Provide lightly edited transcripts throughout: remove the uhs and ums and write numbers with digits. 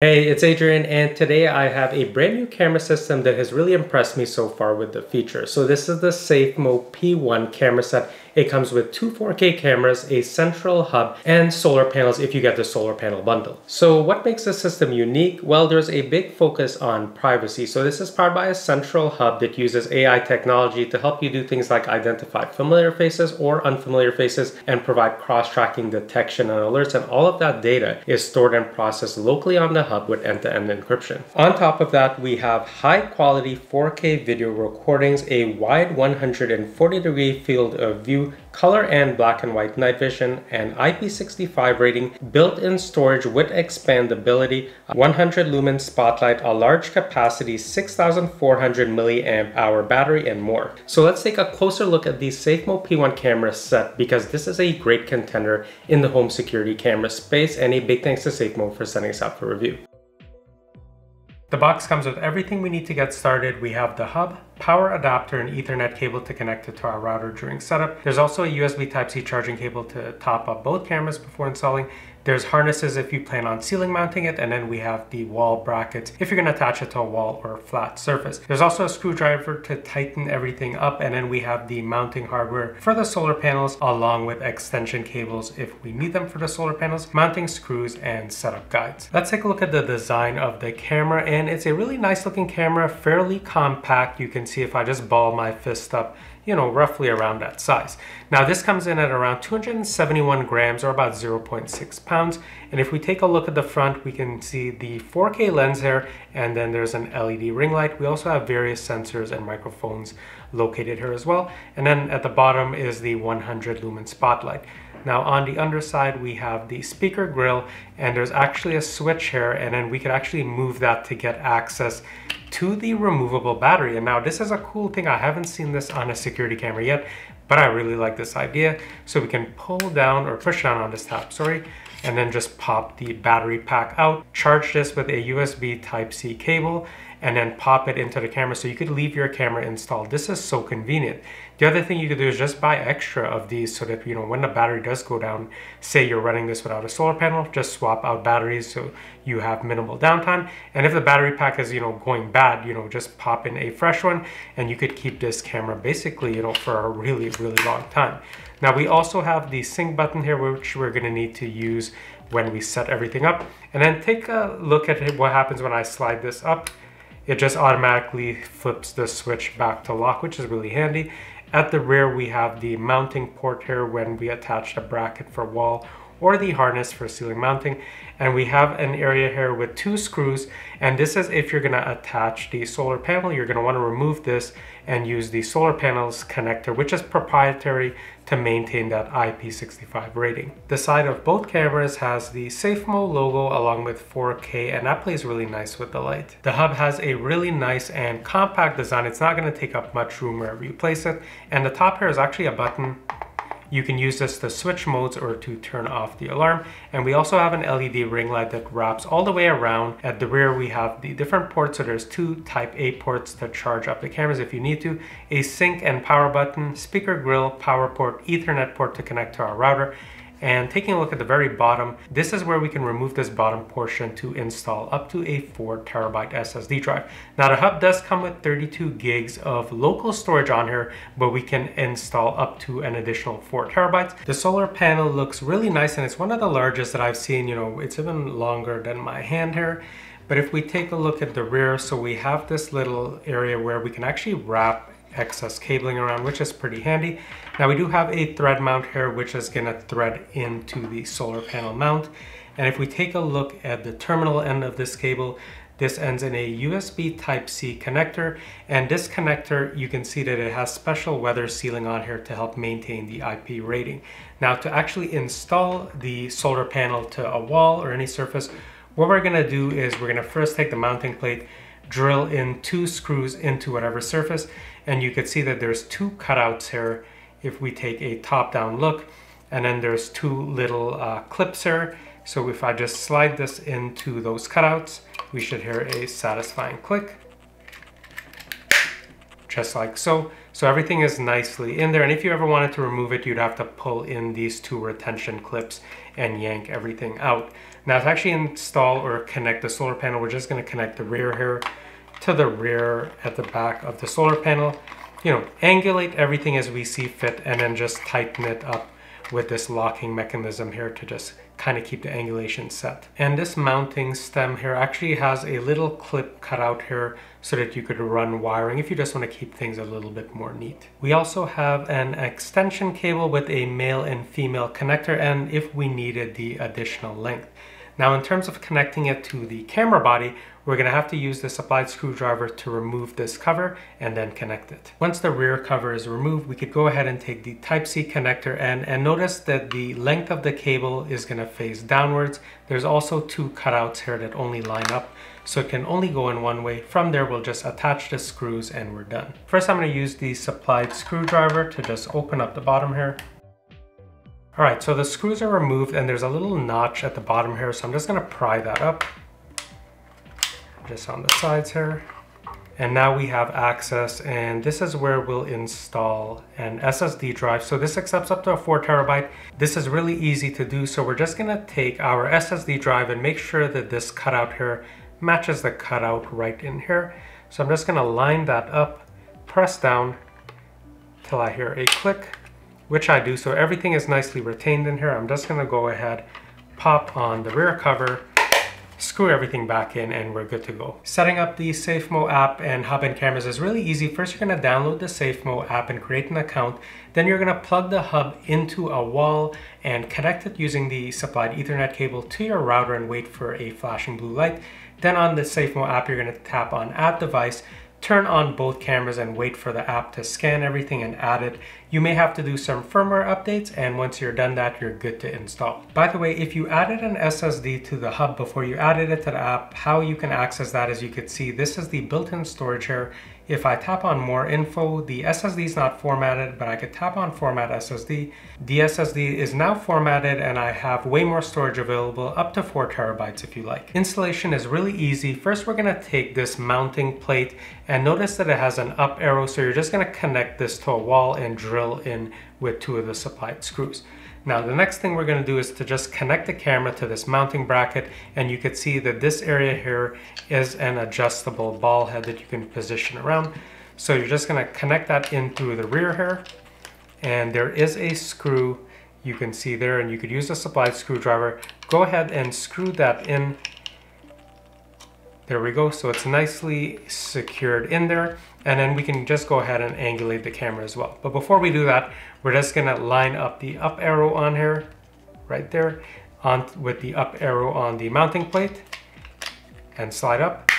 Hey, it's Adrian, and today I have a brand new camera system that has really impressed me so far with the features. So this is the Safemo P1 camera set. It comes with two 4K cameras, a central hub, and solar panels if you get the solar panel bundle. So what makes this system unique? Well, there's a big focus on privacy. So this is powered by a central hub that uses AI technology to help you do things like identify familiar faces or unfamiliar faces and provide cross-tracking detection and alerts. And all of that data is stored and processed locally on the hub with end-to-end encryption. On top of that, we have high-quality 4K video recordings, a wide 140-degree field of view, color and black and white night vision, and IP65 rating, built-in storage with expandability, 100 lumen spotlight, a large capacity 6400 milliamp hour battery, and more. So let's take a closer look at the Safemo P1 camera set, because this is a great contender in the home security camera space, and a big thanks to Safemo for sending us out for review. The box comes with everything we need to get started. We have the hub, power adapter, and Ethernet cable to connect it to our router during setup. There's also a USB Type-C charging cable to top up both cameras before installing. There's harnesses if you plan on ceiling mounting it, and then we have the wall brackets if you're going to attach it to a wall or a flat surface. There's also a screwdriver to tighten everything up, and then we have the mounting hardware for the solar panels along with extension cables if we need them for the solar panels, mounting screws, and setup guides. Let's take a look at the design of the camera, and it's a really nice looking camera, fairly compact. You can see if I just ball my fist up, you know, roughly around that size. Now this comes in at around 271 grams or about 0.6 pounds. And if we take a look at the front, we can see the 4K lens here, and then there's an LED ring light. We also have various sensors and microphones located here as well. And then at the bottom is the 100 lumen spotlight. Now on the underside, we have the speaker grill, and there's actually a switch here, and then we could actually move that to get access to the removable battery. And now this is a cool thing. I haven't seen this on a security camera yet, but I really like this idea. So we can pull down or push down on this tab, and then just pop the battery pack out, charge this with a USB Type-C cable, and then pop it into the camera so you could leave your camera installed. This is so convenient. The other thing you could do is just buy extra of these so that, you know, when the battery does go down, say you're running this without a solar panel, just swap out batteries so you have minimal downtime. And if the battery pack is, you know, going bad, you know, just pop in a fresh one, and you could keep this camera basically, you know, for a really, really long time. Now we also have the sync button here, which we're gonna need to use when we set everything up. And then take a look at what happens when I slide this up. It just automatically flips the switch back to lock, which is really handy. At the rear, we have the mounting port here when we attach the bracket for wall or the harness for ceiling mounting. And we have an area here with two screws, and this is if you're gonna attach the solar panel. You're gonna wanna remove this and use the solar panels connector, which is proprietary to maintain that IP65 rating. The side of both cameras has the Safemo logo along with 4K, and that plays really nice with the light. The hub has a really nice and compact design. It's not gonna take up much room wherever you place it. And the top here is actually a button. You can use this to switch modes or to turn off the alarm. And we also have an LED ring light that wraps all the way around. At the rear, we have the different ports. So there's two Type A ports to charge up the cameras if you need to, a sync and power button, speaker grill, power port, Ethernet port to connect to our router. And taking a look at the very bottom, this is where we can remove this bottom portion to install up to a 4 terabyte SSD drive. Now the hub does come with 32 gigs of local storage on here, but we can install up to an additional 4 terabytes. The solar panel looks really nice, and it's one of the largest that I've seen. You know, it's even longer than my hand here. But if we take a look at the rear, so we have this little area where we can actually wrap excess cabling around, which is pretty handy. Now we do have a thread mount here, which is gonna thread into the solar panel mount. And if we take a look at the terminal end of this cable, this ends in a USB Type-C connector. And this connector, you can see that it has special weather sealing on here to help maintain the IP rating. Now to actually install the solar panel to a wall or any surface, what we're gonna do is we're gonna first take the mounting plate, drill in 2 screws into whatever surface, and you can see that there's 2 cutouts here if we take a top-down look, and then there's 2 little clips here. So if I just slide this into those cutouts, we should hear a satisfying click, just like so. So everything is nicely in there, and if you ever wanted to remove it, you'd have to pull in these 2 retention clips and yank everything out. Now to actually install or connect the solar panel, we're just going to connect the rear here to the rear at the back of the solar panel. You know, angulate everything as we see fit, and then just tighten it up with this locking mechanism here to just kind of keep the angulation set. And this mounting stem here actually has a little clip cut out here so that you could run wiring if you just want to keep things a little bit more neat. We also have an extension cable with a male and female connector, and if we needed the additional length. Now in terms of connecting it to the camera body, we're going to have to use the supplied screwdriver to remove this cover and then connect it. Once the rear cover is removed, we could go ahead and take the Type-C connector and notice that the length of the cable is going to face downwards. There's also two cutouts here that only line up, so it can only go in one way. From there, we'll just attach the screws and we're done. First, I'm going to use the supplied screwdriver to just open up the bottom here. All right, so the screws are removed and there's a little notch at the bottom here, so I'm just going to pry that up. Just on the sides here. And now we have access, and this is where we'll install an SSD drive. So this accepts up to a 4 terabyte. This is really easy to do. So we're just gonna take our SSD drive and make sure that this cutout here matches the cutout right in here. So I'm just gonna line that up, press down till I hear a click, which I do. So everything is nicely retained in here. I'm just gonna go ahead, pop on the rear cover, screw everything back in, and we're good to go. Setting up the Safemo app and hub and cameras is really easy. First, you're going to download the Safemo app and create an account. Then you're going to plug the hub into a wall and connect it using the supplied Ethernet cable to your router and wait for a flashing blue light. Then on the Safemo app, you're going to tap on Add Device, turn on both cameras, and wait for the app to scan everything and add it. You may have to do some firmware updates, and once you're done that, you're good to install. By the way, if you added an SSD to the hub before you added it to the app, how you can access that, as you can see, this is the built-in storage here. If I tap on more info, the SSD is not formatted, but I could tap on format SSD. The SSD is now formatted and I have way more storage available, up to 4 terabytes if you like. Installation is really easy. First, we're gonna take this mounting plate and notice that it has an up arrow. So you're just gonna connect this to a wall and drill in with 2 of the supplied screws. Now the next thing we're going to do is to just connect the camera to this mounting bracket, and you can see that this area here is an adjustable ball head that you can position around. So you're just going to connect that in through the rear here, and there is a screw you can see there, and you could use a supplied screwdriver. Go ahead and screw that in. There we go. So it's nicely secured in there. And then we can just go ahead and angulate the camera as well. But before we do that, we're just gonna line up the up arrow on here, right there, with the up arrow on the mounting plate, and slide up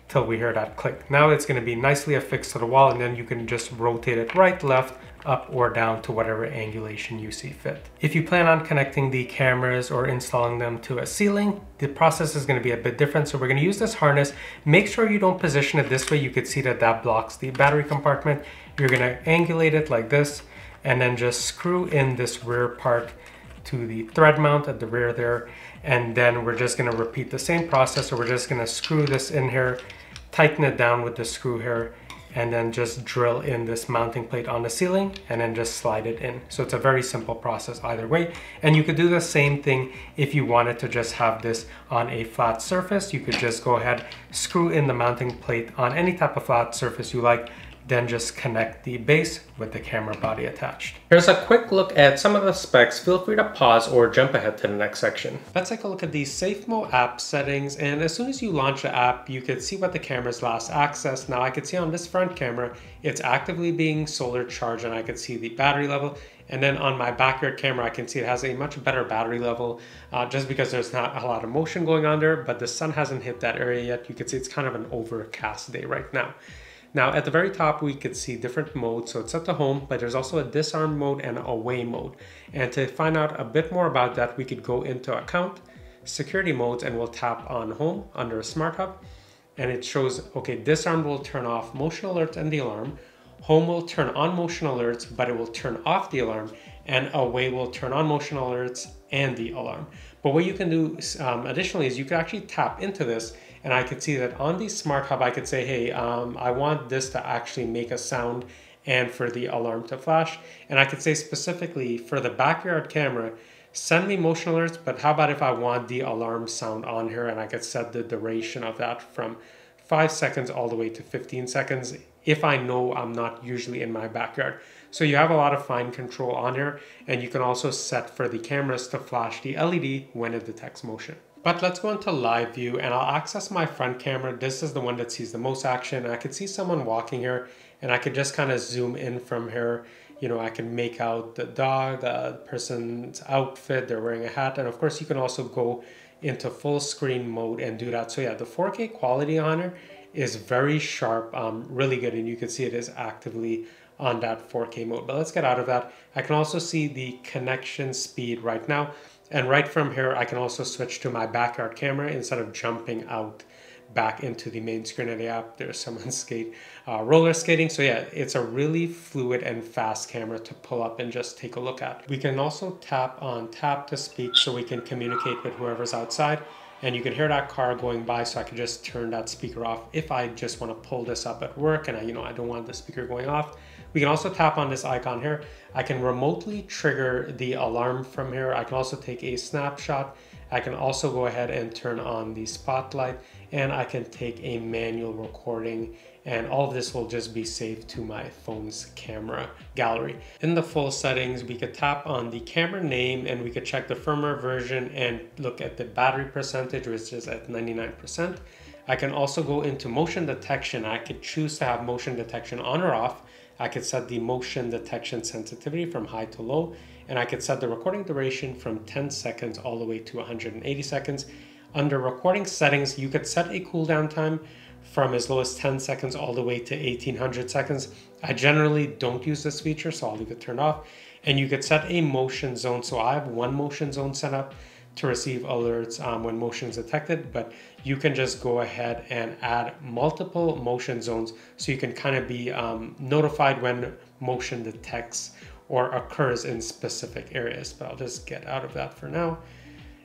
till we hear that click. Now it's gonna be nicely affixed to the wall, and then you can just rotate it right, left, up or down to whatever angulation you see fit. If you plan on connecting the cameras or installing them to a ceiling, the process is going to be a bit different. So we're going to use this harness. Make sure you don't position it this way. You could see that that blocks the battery compartment. You're going to angulate it like this, and then just screw in this rear part to the thread mount at the rear there. And then we're just going to repeat the same process. So we're just going to screw this in here, tighten it down with the screw here, and then just drill in this mounting plate on the ceiling and then just slide it in. So it's a very simple process either way. And you could do the same thing if you wanted to just have this on a flat surface. You could just go ahead, screw in the mounting plate on any type of flat surface you like, then just connect the base with the camera body attached. Here's a quick look at some of the specs. Feel free to pause or jump ahead to the next section. Let's take a look at the Safemo app settings, and as soon as you launch the app, you could see what the camera's last accessed. Now I could see on this front camera, it's actively being solar charged, and I could see the battery level. And then on my backyard camera, I can see it has a much better battery level just because there's not a lot of motion going on there, but the sun hasn't hit that area yet. You can see it's kind of an overcast day right now. Now at the very top, we could see different modes. So it's set to home, but there's also a disarm mode and away mode. And to find out a bit more about that, we could go into account, security modes, and we'll tap on home under smart hub. And it shows, okay, disarm will turn off motion alerts and the alarm. Home will turn on motion alerts, but it will turn off the alarm. And away will turn on motion alerts and the alarm. But what you can do additionally is you can actually tap into this, and I could see that on the smart hub, I could say, hey, I want this to actually make a sound and for the alarm to flash. And I could say specifically for the backyard camera, send me motion alerts, but how about if I want the alarm sound on here and I could set the duration of that from 5 seconds all the way to 15 seconds if I know I'm not usually in my backyard. So you have a lot of fine control on here, and you can also set for the cameras to flash the LED when it detects motion. But let's go into live view and I'll access my front camera. This is the one that sees the most action. I could see someone walking here and I could just kind of zoom in from here. You know, I can make out the dog, the person's outfit, they're wearing a hat. And of course you can also go into full screen mode and do that. So yeah, the 4K quality on here is very sharp, really good. And you can see it is actively on that 4K mode. But let's get out of that. I can also see the connection speed right now. And right from here, I can also switch to my backyard camera instead of jumping out back into the main screen of the app. There's someone roller skating. So yeah, it's a really fluid and fast camera to pull up and just take a look at. We can also tap on tap to speak so we can communicate with whoever's outside. And you can hear that car going by, so I can just turn that speaker off if I just want to pull this up at work and I don't want the speaker going off. We can also tap on this icon here. I can remotely trigger the alarm from here. I can also take a snapshot. I can also go ahead and turn on the spotlight, and I can take a manual recording, and all of this will just be saved to my phone's camera gallery. In the full settings, we could tap on the camera name and we could check the firmware version and look at the battery percentage, which is at 99%. I can also go into motion detection. I could choose to have motion detection on or off. I could set the motion detection sensitivity from high to low, and I could set the recording duration from 10 seconds all the way to 180 seconds. Under recording settings, you could set a cooldown time from as low as 10 seconds all the way to 1800 seconds. I generally don't use this feature, so I'll leave it turned off. And you could set a motion zone. So I have one motion zone set up to receive alerts when motion is detected, but you can just go ahead and add multiple motion zones so you can kind of be notified when motion detects or occurs in specific areas. But I'll just get out of that for now.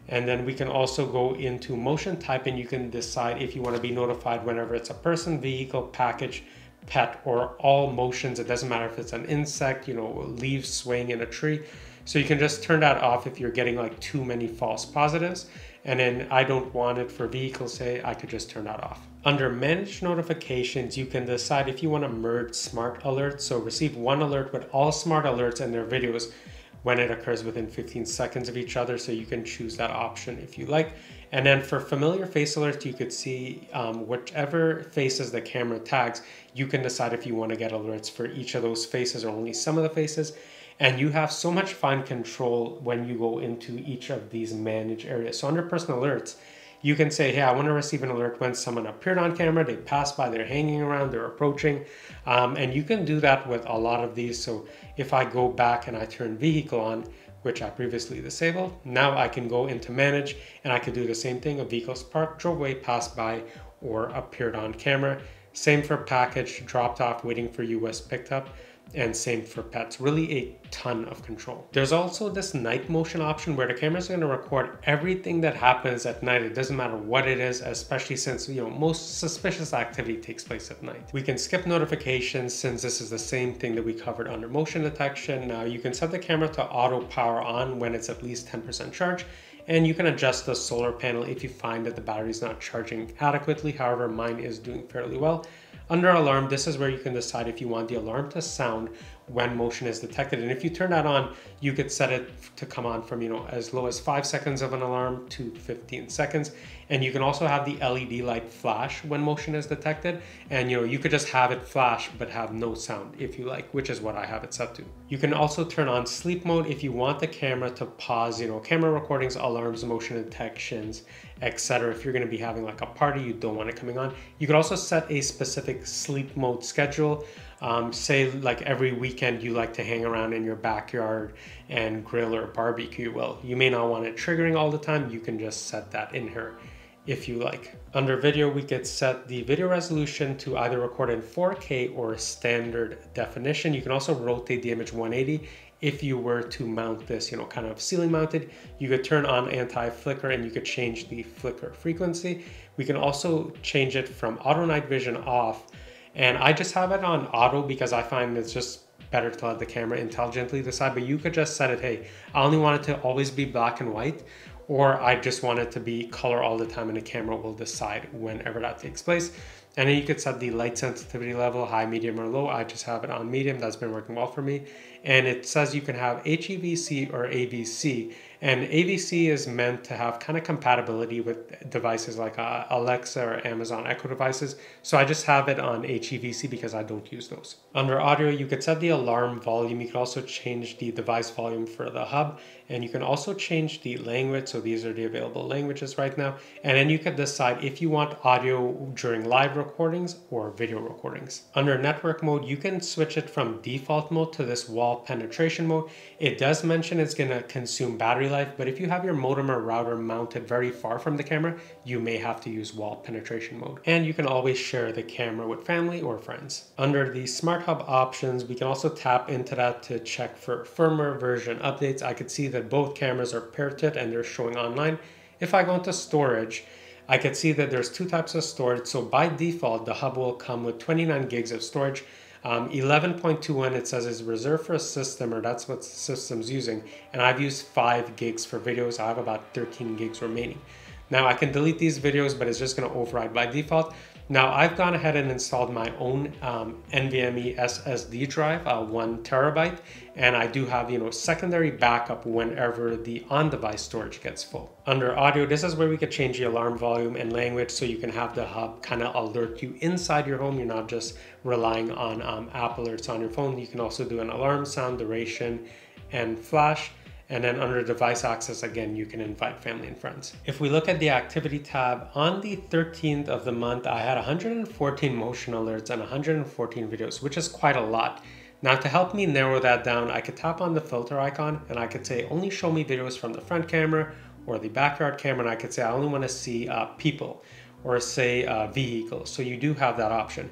And then we can also go into motion type, and you can decide if you want to be notified whenever it's a person, vehicle, package, pet, or all motions. It doesn't matter if it's an insect, leaves swaying in a tree. So you can just turn that off if you're getting like too many false positives. And then I don't want it for vehicles, say, I could just turn that off. Under manage notifications, you can decide if you want to merge smart alerts. So receive one alert with all smart alerts and their videos when it occurs within 15 seconds of each other. So you can choose that option if you like. And then for familiar face alerts, you could see whichever faces the camera tags, you can decide if you want to get alerts for each of those faces or only some of the faces. And you have so much fine control when you go into each of these manage areas. So under personal alerts, you can say, hey, I want to receive an alert when someone appeared on camera, they passed by, they're hanging around, they're approaching. And you can do that with a lot of these. So if I go back and I turn vehicle on, which I previously disabled, now I can go into manage and I can do the same thing. A vehicle's parked, drove away, passed by, or appeared on camera. Same for package, dropped off, waiting for you, was picked up. And same for pets. Really a ton of control. There's also this night motion option where the camera's going to record everything that happens at night. It doesn't matter what it is, especially since most suspicious activity takes place at night. We can skip notifications since this is the same thing that we covered under motion detection. Now you can set the camera to auto power on when it's at least 10% charge, and you can adjust the solar panel if you find that the battery is not charging adequately. However, mine is doing fairly well. Under alarm, this is where you can decide if you want the alarm to sound when motion is detected. And if you turn that on, you could set it to come on from, as low as 5 seconds of an alarm to 15 seconds. And you can also have the LED light flash when motion is detected. And you could just have it flash, but have no sound if you like, which is what I have it set to. You can also turn on sleep mode if you want the camera to pause, camera recordings, alarms, motion detections, etc. If you're going to be having like a party, you don't want it coming on. You could also set a specific sleep mode schedule. Say like every weekend you like to hang around in your backyard and grill or barbecue. Well, you may not want it triggering all the time. You can just set that in here if you like. Under video, we could set the video resolution to either record in 4K or standard definition. You can also rotate the image 180. If you were to mount this, kind of ceiling mounted, you could turn on anti-flicker and you could change the flicker frequency. We can also change it from auto night vision off. And I just have it on auto because I find it's just better to let the camera intelligently decide, but you could just set it, hey, I only want it to always be black and white, or I just want it to be color all the time, and the camera will decide whenever that takes place. And then you could set the light sensitivity level, high, medium, or low. I just have it on medium. That's been working well for me. And it says you can have HEVC or AVC. And AVC is meant to have kind of compatibility with devices like Alexa or Amazon Echo devices. So I just have it on HEVC because I don't use those. Under audio, you could set the alarm volume. You could also change the device volume for the hub. And you can also change the language. So these are the available languages right now. And then you could decide if you want audio during live recordings or video recordings. Under network mode, you can switch it from default mode to this wall penetration mode. It does mention it's going to consume battery life, but if you have your modem or router mounted very far from the camera, you may have to use wall penetration mode. And you can always share the camera with family or friends. Under the smart hub options, we can also tap into that to check for firmware version updates. I could see that both cameras are paired to it and they're showing online. If I go into storage, I could see that there's two types of storage. So by default, the hub will come with 29 gigs of storage. 11.21 it says is reserved for a system, or that's what the system's using, and I've used 5 gigs for videos. I have about 13 gigs remaining. Now I can delete these videos, but it's just going to override by default. Now I've gone ahead and installed my own NVMe SSD drive, 1 terabyte, and I do have, secondary backup whenever the on-device storage gets full. Under audio, this is where we could change the alarm volume and language, so you can have the hub kind of alert you inside your home. You're not just relying on app alerts on your phone. You can also do an alarm sound, duration, and flash. And then under device access, again, you can invite family and friends. If we look at the activity tab, on the 13th of the month, I had 114 motion alerts and 114 videos, which is quite a lot. Now to help me narrow that down, I could tap on the filter icon and I could say, only show me videos from the front camera or the backyard camera. And I could say, I only want to see people, or say vehicles. So you do have that option.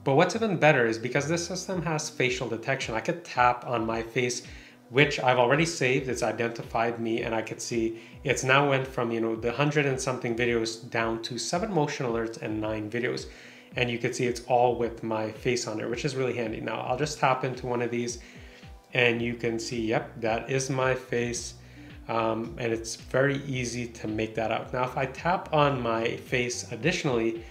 But what's even better is because this system has facial detection, I could tap on my face, which I've already saved. It's identified me, and I could see it's now went from, the 100 and something videos down to 7 motion alerts and 9 videos. And you can see it's all with my face on there, which is really handy. Now I'll just tap into one of these and you can see, yep, that is my face. And it's very easy to make that out. Now, if I tap on my face additionally,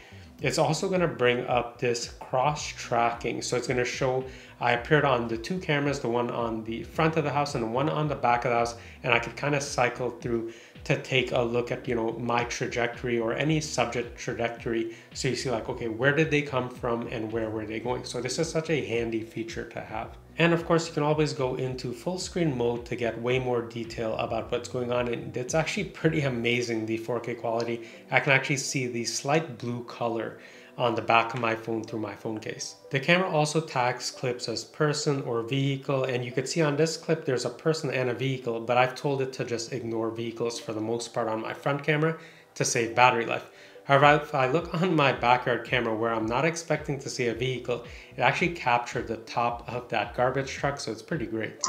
it's also going to bring up this cross tracking. So it's going to show I appeared on the 2 cameras, the one on the front of the house and the one on the back of the house. And I could kind of cycle through to take a look at, my trajectory or any subject trajectory. So you see like, okay, where did they come from and where were they going? So this is such a handy feature to have. And of course, you can always go into full screen mode to get way more detail about what's going on. And it's actually pretty amazing, the 4K quality. I can actually see the slight blue color on the back of my phone through my phone case. The camera also tags clips as person or vehicle, and you can see on this clip there's a person and a vehicle, but I've told it to just ignore vehicles for the most part on my front camera to save battery life. However, if I look on my backyard camera where I'm not expecting to see a vehicle, it actually captured the top of that garbage truck, so it's pretty great.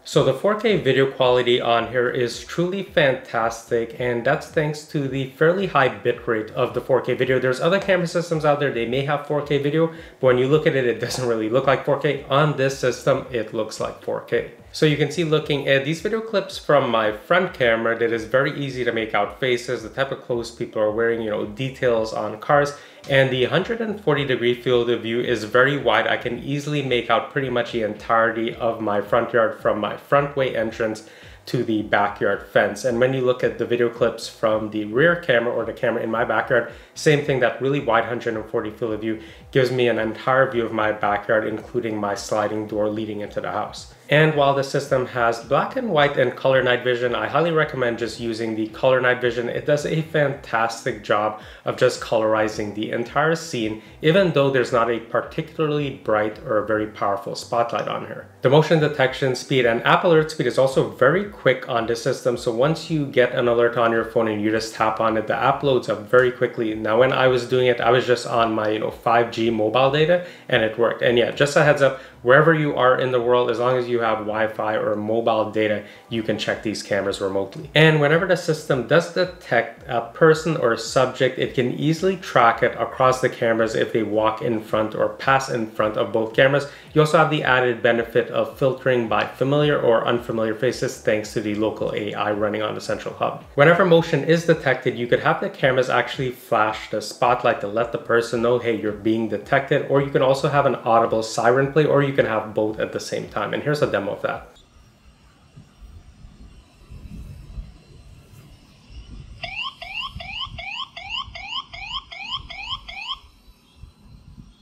So the 4K video quality on here is truly fantastic, and that's thanks to the fairly high bitrate of the 4K video. There's other camera systems out there, they may have 4K video, but when you look at it, it doesn't really look like 4K. On this system, it looks like 4K. So you can see looking at these video clips from my front camera that is very easy to make out faces, the type of clothes people are wearing, details on cars. And the 140-degree field of view is very wide. I can easily make out pretty much the entirety of my front yard from my front way entrance to the backyard fence. And when you look at the video clips from the rear camera or the camera in my backyard, same thing, that really wide 140 field of view gives me an entire view of my backyard, including my sliding door leading into the house. And while the system has black and white and color night vision, I highly recommend just using the color night vision. It does a fantastic job of just colorizing the entire scene, even though there's not a particularly bright or very powerful spotlight on here. The motion detection speed and app alert speed is also very quick on this system. So once you get an alert on your phone and you just tap on it, the app loads up very quickly. Now, when I was doing it, I was just on my 5G mobile data and it worked. And yeah, just a heads up, wherever you are in the world, as long as you have Wi-Fi or mobile data, you can check these cameras remotely. And whenever the system does detect a person or subject, it can easily track it across the cameras if they walk in front or pass in front of both cameras. You also have the added benefit of filtering by familiar or unfamiliar faces thanks to the local AI running on the central hub. Whenever motion is detected, you could have the cameras actually flash the spotlight to let the person know, hey, you're being detected, or you can also have an audible siren play, or you can have both at the same time. And here's a demo of that.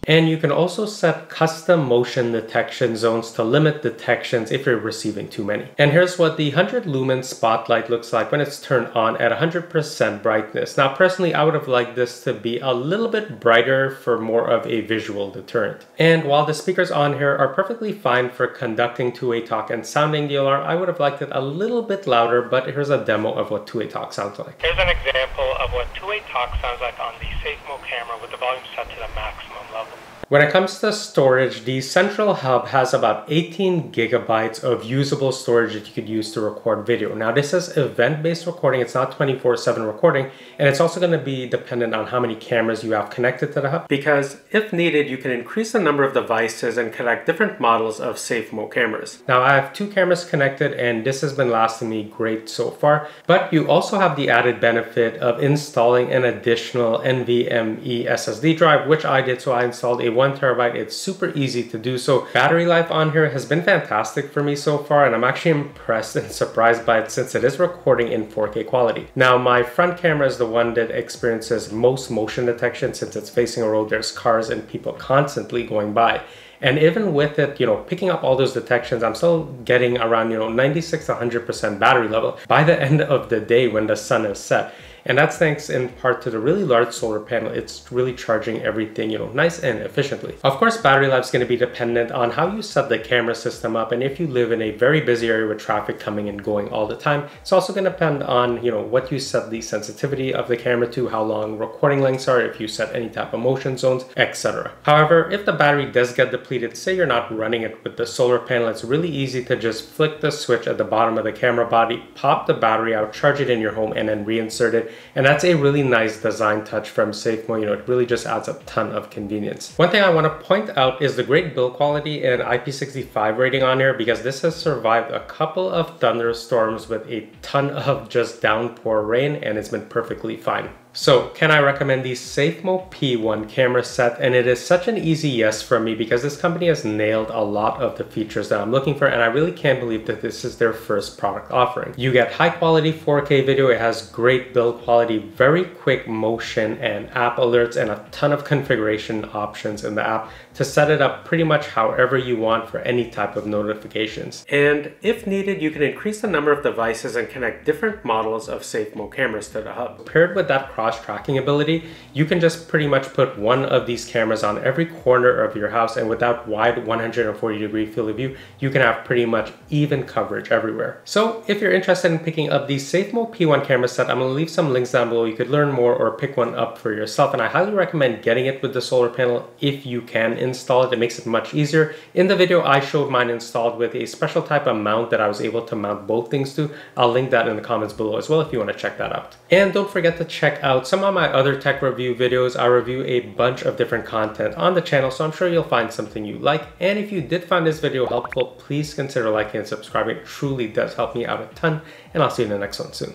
And you can also set custom motion detection zones to limit detections if you're receiving too many. And here's what the 100 lumen spotlight looks like when it's turned on at 100% brightness. Now, personally, I would have liked this to be a little bit brighter for more of a visual deterrent. And while the speakers on here are perfectly fine for conducting two-way talk and sounding the alarm, I would have liked it a little bit louder, but here's a demo of what two-way talk sounds like. Here's an example of what two-way talk sounds like on the Safemo camera with the volume set to the maximum level. When it comes to storage, the central hub has about 18 gigabytes of usable storage that you could use to record video. Now, this is event-based recording. It's not 24/7 recording, and it's also going to be dependent on how many cameras you have connected to the hub, because if needed, you can increase the number of devices and connect different models of Safemo cameras. Now, I have 2 cameras connected, and this has been lasting me great so far, but you also have the added benefit of installing an additional NVMe SSD drive, which I did. So I installed a 1 terabyte. It's super easy to do so. Battery life on here has been fantastic for me so far, and I'm actually impressed and surprised by it since it is recording in 4K quality. Now, my front camera is the one that experiences most motion detection since it's facing a road. There's cars and people constantly going by. And even with it, picking up all those detections, I'm still getting around, 96 to 100% battery level by the end of the day when the sun is set. And that's thanks in part to the really large solar panel. It's really charging everything, nice and efficiently. Of course, battery life is going to be dependent on how you set the camera system up. And if you live in a very busy area with traffic coming and going all the time, it's also going to depend on, what you set the sensitivity of the camera to, how long recording lengths are, if you set any type of motion zones, etc. However, if the battery does get depleted, say you're not running it with the solar panel, it's really easy to just flick the switch at the bottom of the camera body, pop the battery out, charge it in your home, and then reinsert it. And that's a really nice design touch from Safemo. It really just adds a ton of convenience. One thing I want to point out is the great build quality and IP65 rating on here, because this has survived a couple of thunderstorms with a ton of just downpour rain, and it's been perfectly fine. So, can I recommend the Safemo P1 camera set? And it is such an easy yes from me, because this company has nailed a lot of the features that I'm looking for, and I really can't believe that this is their first product offering. You get high quality 4K video, it has great build quality, very quick motion and app alerts, and a ton of configuration options in the app to set it up pretty much however you want for any type of notifications. And if needed, you can increase the number of devices and connect different models of Safemo cameras to the hub. Paired with that cross-tracking ability, you can just pretty much put one of these cameras on every corner of your house, and with that wide 140-degree field of view, you can have pretty much even coverage everywhere. So if you're interested in picking up the Safemo P1 camera set, I'm going to leave some links down below. You could learn more or pick one up for yourself, and I highly recommend getting it with the solar panel if you can install it. It makes it much easier. In the video, I showed mine installed with a special type of mount that I was able to mount both things to. I'll link that in the comments below as well if you want to check that out. And don't forget to check out some of my other tech review videos. I review a bunch of different content on the channel, so I'm sure you'll find something you like. And if you did find this video helpful, please consider liking and subscribing. It truly does help me out a ton, and I'll see you in the next one soon.